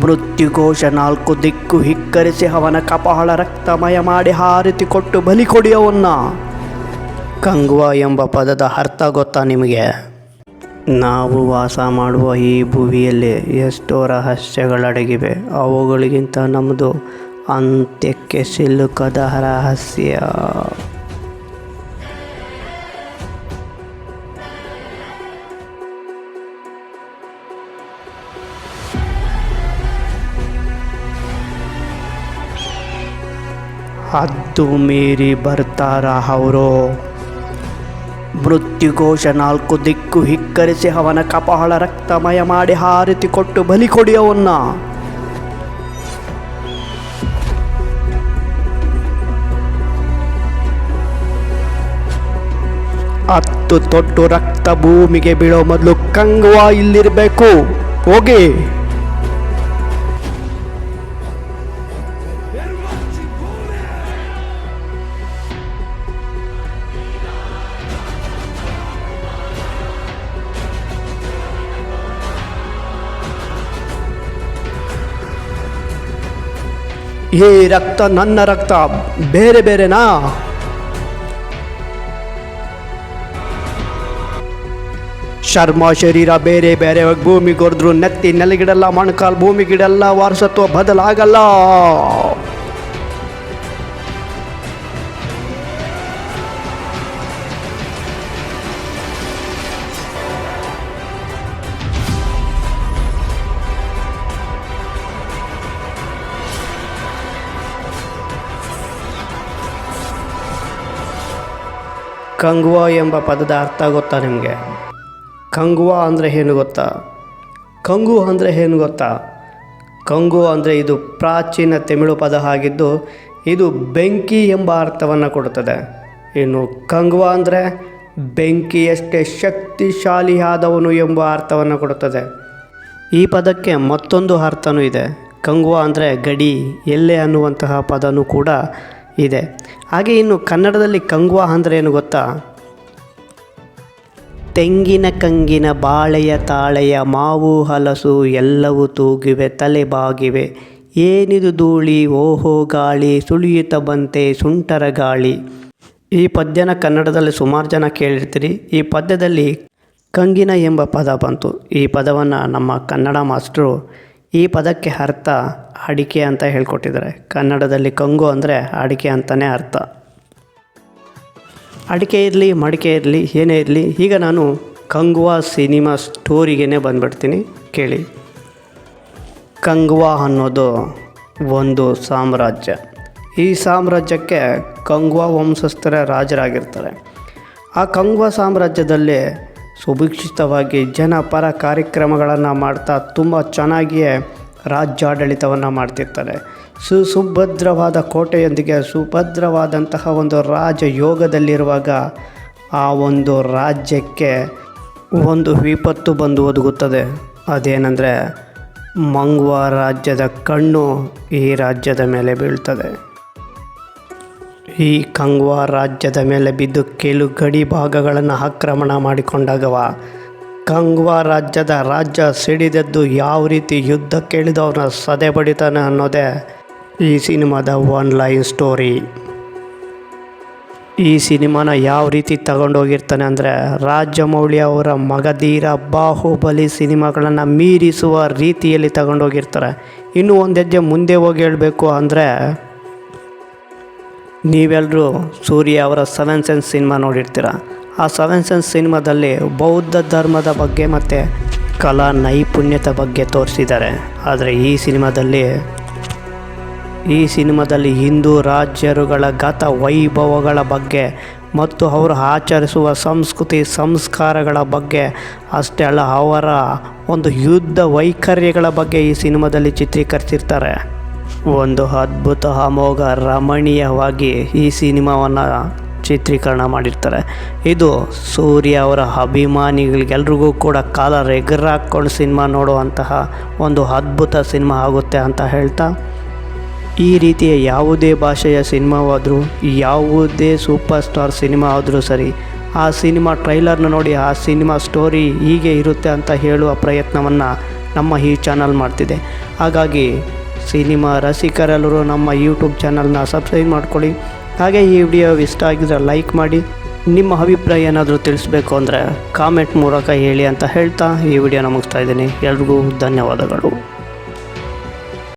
ಮೃತ್ಯುಘೋಷ ನಾಲ್ಕು ದಿಕ್ಕು ಹಿಕ್ಕರಿಸಿ ಅವನ ಕಪಾಳ ರಕ್ತಮಯ ಮಾಡಿ ಹಾರತಿ ಕೊಟ್ಟು ಬಲಿ ಕೊಡಿಯವನ್ನ. ಕಂಗ್ವಾ ಎಂಬ ಪದದ ಅರ್ಥ ಗೊತ್ತಾ ನಿಮಗೆ? ನಾವು ವಾಸ ಮಾಡುವ ಈ ಭುವಿಯಲ್ಲಿ ಎಷ್ಟೋ ರಹಸ್ಯಗಳಡಗಿವೆ. ಅವುಗಳಿಗಿಂತ ನಮ್ಮದು ಅಂತ್ಯಕ್ಕೆ ಸಿಲುಕದ ರಹಸ್ಯ. ಹದ್ದು ಮೀರಿ ಬರ್ತಾರ ಅವರು. ಮೃತ್ಯುಘೋಷ ನಾಲ್ಕು ದಿಕ್ಕು ಹಿಕ್ಕರಿಸಿ ಅವನ ಕಪಾಳ ರಕ್ತಮಯ ಮಾಡಿ ಹಾರತಿ ಕೊಟ್ಟು ಬಲಿ ಕೊಡಿಯವನ್ನ. ಹತ್ತು ತೊಟ್ಟು ರಕ್ತ ಭೂಮಿಗೆ ಬೀಳೋ ಮೊದಲು ಕಂಗ್ವಾ ಇಲ್ಲಿರಬೇಕು. ಹೋಗಿ. ಈ ರಕ್ತ ನನ್ನ ರಕ್ತ, ಬೇರೆ ಬೇರೆನಾ? ಶರ್ಮ ಶರೀರ ಬೇರೆ ಬೇರೆ ಭೂಮಿಗೊರ್ದ್ರು ನೆತ್ತಿ ನೆಲಗಿಡಲ್ಲ, ಮೊಣಕಾಲು ಭೂಮಿಗಿಡಲ್ಲ, ವಾರಸತ್ವ ಬದಲಾಗಲ್ಲ. ಕಂಗ್ವಾ ಎಂಬ ಪದದ ಅರ್ಥ ಗೊತ್ತಾ ನಿಮಗೆ? ಕಂಗ್ವಾ ಅಂದರೆ ಏನು ಗೊತ್ತಾ? ಕಂಗು ಅಂದರೆ ಏನು ಗೊತ್ತಾ? ಕಂಗು ಅಂದರೆ ಇದು ಪ್ರಾಚೀನ ತಮಿಳು ಪದ ಆಗಿದ್ದು ಇದು ಬೆಂಕಿ ಎಂಬ ಅರ್ಥವನ್ನು ಕೊಡುತ್ತದೆ. ಇನ್ನು ಕಂಗ್ವಾ ಅಂದರೆ ಬೆಂಕಿಯಷ್ಟೇ ಶಕ್ತಿಶಾಲಿಯಾದವನು ಎಂಬ ಅರ್ಥವನ್ನು ಕೊಡುತ್ತದೆ. ಈ ಪದಕ್ಕೆ ಮತ್ತೊಂದು ಅರ್ಥವೂ ಇದೆ. ಕಂಗ್ವಾ ಅಂದರೆ ಗಡಿ, ಎಲ್ಲೆ ಅನ್ನುವಂತಹ ಪದವೂ ಕೂಡ ಇದೆ. ಹಾಗೆ ಇನ್ನು ಕನ್ನಡದಲ್ಲಿ ಕಂಗ್ವಾ ಅಂದರೆ ಏನು ಗೊತ್ತಾ? ತೆಂಗಿನ ಕಂಗಿನ ಬಾಳೆಯ ತಾಳೆಯ ಮಾವು ಹಲಸು ಎಲ್ಲವೂ ತೂಗಿವೆ ತಲೆ ಬಾಗಿವೆ, ಏನಿದು ಧೂಳಿ ಓಹೋ ಗಾಳಿ ಸುಳಿಯುತ್ತ ಬಂತೆ ಸುಂಟರ ಗಾಳಿ. ಈ ಪದ್ಯನ ಕನ್ನಡದಲ್ಲಿ ಸುಮಾರು ಜನ ಕೇಳಿರ್ತೀರಿ. ಈ ಪದ್ಯದಲ್ಲಿ ಕಂಗಿನ ಎಂಬ ಪದ ಬಂತು. ಈ ಪದವನ್ನು ನಮ್ಮ ಕನ್ನಡ ಮಾಸ್ಟರು ಈ ಪದಕ್ಕೆ ಅರ್ಥ ಅಡಿಕೆ ಅಂತ ಹೇಳ್ಕೊಟ್ಟಿದ್ದಾರೆ. ಕನ್ನಡದಲ್ಲಿ ಕಂಗು ಅಂದರೆ ಅಡಿಕೆ ಅಂತಲೇ ಅರ್ಥ. ಅಡಿಕೆ ಇರಲಿ ಮಡಿಕೆ ಇರಲಿ ಏನೇ ಇರಲಿ, ಈಗ ನಾನು ಕಂಗ್ವಾ ಸಿನಿಮಾ ಸ್ಟೋರಿಗೇ ಬಂದುಬಿಡ್ತೀನಿ, ಕೇಳಿ. ಕಂಗ್ವಾ ಅನ್ನೋದು ಒಂದು ಸಾಮ್ರಾಜ್ಯ. ಈ ಸಾಮ್ರಾಜ್ಯಕ್ಕೆ ಕಂಗ್ವಾ ವಂಶಸ್ಥರ ರಾಜರಾಗಿರ್ತಾರೆ. ಆ ಕಂಗ್ವಾ ಸಾಮ್ರಾಜ್ಯದಲ್ಲಿ ಸುಭಿಕ್ಷಿತವಾಗಿ ಜನಪರ ಕಾರ್ಯಕ್ರಮಗಳನ್ನು ಮಾಡ್ತಾ ತುಂಬ ಚೆನ್ನಾಗಿಯೇ ರಾಜ್ಯಾಡಳಿತವನ್ನು ಮಾಡ್ತಿರ್ತಾರೆ. ಸುಭದ್ರವಾದ ಕೋಟೆಯೊಂದಿಗೆ ಸುಭದ್ರವಾದಂತಹ ಒಂದು ರಾಜಯೋಗದಲ್ಲಿರುವಾಗ ಆ ಒಂದು ರಾಜ್ಯಕ್ಕೆ ಒಂದು ವಿಪತ್ತು ಬಂದು ಒದಗುತ್ತದೆ. ಅದೇನೆಂದರೆ ಮಂಗ್ವಾ ರಾಜ್ಯದ ಕಣ್ಣು ಈ ರಾಜ್ಯದ ಮೇಲೆ ಬೀಳ್ತದೆ. ಈ ಕಂಗ್ವಾ ರಾಜ್ಯದ ಮೇಲೆ ಬಿದ್ದು ಕೆಲವು ಗಡಿ ಭಾಗಗಳನ್ನು ಆಕ್ರಮಣ ಮಾಡಿಕೊಂಡಾಗವ ಕಂಗ್ವಾ ರಾಜ್ಯದ ರಾಜ್ಯ ಸಿಡಿದದ್ದು ಯಾವ ರೀತಿ ಯುದ್ಧಕ್ಕೆ ಇಳಿದವನ ಸದೆ ಬಡಿತಾನೆ ಅನ್ನೋದೇ ಈ ಸಿನಿಮಾದ ಒನ್ ಲೈನ್ ಸ್ಟೋರಿ. ಈ ಸಿನಿಮಾನ ಯಾವ ರೀತಿ ತಗೊಂಡೋಗಿರ್ತಾನೆ ಅಂದರೆ ರಾಜಮೌಳಿ ಅವರ ಮಗಧೀರ ಬಾಹುಬಲಿ ಸಿನಿಮಾಗಳನ್ನು ಮೀರಿಸುವ ರೀತಿಯಲ್ಲಿ ತಗೊಂಡೋಗಿರ್ತಾರೆ. ಇನ್ನೂ ಒಂದು ಹೆಜ್ಜೆ ಮುಂದೆ ಹೋಗಿ ಹೇಳಬೇಕು ಅಂದರೆ ನೀವೆಲ್ಲರೂ ಸೂರ್ಯ ಅವರ 7 ಸೆನ್ಸ್ ಸಿನಿಮಾ ನೋಡಿರ್ತೀರ. ಆ 7 ಸೆನ್ಸ್ ಸಿನಿಮಾದಲ್ಲಿ ಬೌದ್ಧ ಧರ್ಮದ ಬಗ್ಗೆ ಮತ್ತು ಕಲಾ ನೈಪುಣ್ಯತೆ ಬಗ್ಗೆ ತೋರಿಸಿದ್ದಾರೆ. ಆದರೆ ಈ ಸಿನಿಮಾದಲ್ಲಿ ಹಿಂದೂ ರಾಜರುಗಳ ಗತ ವೈಭವಗಳ ಬಗ್ಗೆ ಮತ್ತು ಅವರು ಆಚರಿಸುವ ಸಂಸ್ಕೃತಿ ಸಂಸ್ಕಾರಗಳ ಬಗ್ಗೆ ಅಷ್ಟೇ ಅಲ್ಲ, ಅವರ ಒಂದು ಯುದ್ಧ ವೈಖರ್ಯಗಳ ಬಗ್ಗೆ ಈ ಸಿನಿಮಾದಲ್ಲಿ ಚಿತ್ರೀಕರಿಸಿರ್ತಾರೆ. ಒಂದು ಅದ್ಭುತ ಅಮೋಘ ರಮಣೀಯವಾಗಿ ಈ ಸಿನಿಮಾವನ್ನು ಚಿತ್ರೀಕರಣ ಮಾಡಿರ್ತಾರೆ. ಇದು ಸೂರ್ಯ ಅವರ ಅಭಿಮಾನಿಗಳಿಗೆಲ್ರಿಗೂ ಕೂಡ ಕಾಲರ್ ಎಗರಾಕೊಂಡು ಸಿನಿಮಾ ನೋಡುವಂತಹ ಒಂದು ಅದ್ಭುತ ಸಿನಿಮಾ ಆಗುತ್ತೆ ಅಂತ ಹೇಳ್ತಾ, ಈ ರೀತಿಯ ಯಾವುದೇ ಭಾಷೆಯ ಸಿನಿಮಾವಾದರೂ ಯಾವುದೇ ಸೂಪರ್ ಸ್ಟಾರ್ ಸಿನಿಮಾ ಆದರೂ ಸರಿ, ಆ ಸಿನಿಮಾ ಟ್ರೈಲರ್ನ ನೋಡಿ ಆ ಸಿನಿಮಾ ಸ್ಟೋರಿ ಹೀಗೆ ಇರುತ್ತೆ ಅಂತ ಹೇಳುವ ಪ್ರಯತ್ನವನ್ನು ನಮ್ಮ ಈ ಚಾನಲ್ ಮಾಡ್ತಿದೆ. ಹಾಗಾಗಿ ಸಿನಿಮಾ ರಸಿಕರೆಲ್ಲರೂ ನಮ್ಮ ಯೂಟ್ಯೂಬ್ ಚಾನಲ್ನ ಸಬ್ಸ್ಕ್ರೈಬ್ ಮಾಡ್ಕೊಳ್ಳಿ. ಹಾಗೆ ಈ ವಿಡಿಯೋ ಇಷ್ಟ ಆಗಿದ್ರೆ ಲೈಕ್ ಮಾಡಿ. ನಿಮ್ಮ ಅಭಿಪ್ರಾಯ ಏನಾದರೂ ತಿಳಿಸ್ಬೇಕು ಅಂದರೆ ಕಾಮೆಂಟ್ ಮೂಲಕ ಹೇಳಿ ಅಂತ ಹೇಳ್ತಾ ಈ ವಿಡಿಯೋನ ಮುಗಿಸ್ತಾ ಇದ್ದೀನಿ. ಎಲ್ರಿಗೂ ಧನ್ಯವಾದಗಳು.